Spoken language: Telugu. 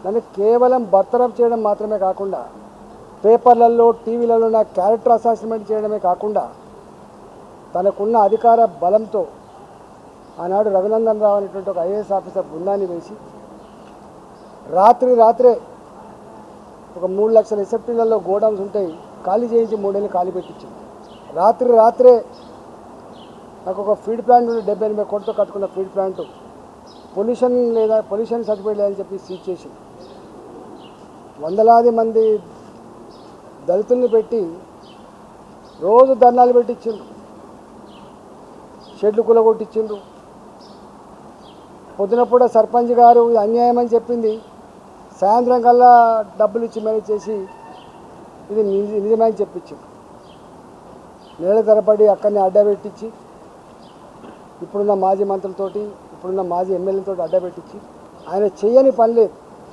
నన్ను కేవలం బర్తరఫ్ చేయడం మాత్రమే కాకుండా పేపర్లలో టీవీలలో నా క్యారెక్టర్ అసాసిన్మెంట్ చేయడమే కాకుండా తనకున్న అధికార బలంతో ఆనాడు రఘునందన్ రావు అనేటువంటి ఒక ఐఏఎస్ ఆఫీసర్ బృందాన్ని వేసి రాత్రే ఒక 3 లక్షల ఎస్ఎఫ్టీలలో గోడౌన్స్ ఉంటాయి ఖాళీ చేయించి 3 నెలలు ఖాళీ పెట్టించింది. రాత్రే నాకు ఒక ఫీడ్ ప్లాంట్ 78 కోట్లతో కట్టుకున్న ఫీడ్ ప్లాంట్ పొల్యూషన్ సర్టిఫికేట్ లేదని చెప్పి సీజ్ చేసి వందలాది మంది దళితుల్ని పెట్టి రోజు ధర్నాలు పెట్టించిండ్రు, షెడ్లు కూలగొట్టించిండ్రు. పొద్దున పూట సర్పంచ్ గారు ఇది అన్యాయం అని చెప్పింది, సాయంత్రం కల్లా డబ్బులు ఇచ్చి మేనేజ్ చేసి ఇది నిజమని చెప్పించింది. నెలల తరబడి అక్కడిని అడ్డబెట్టించి ఇప్పుడున్న మాజీ మంత్రులతోటి ఇప్పుడున్న మాజీ ఎమ్మెల్యేలతో అడ్డబెట్టించి ఆయన చేయని పని లేదు.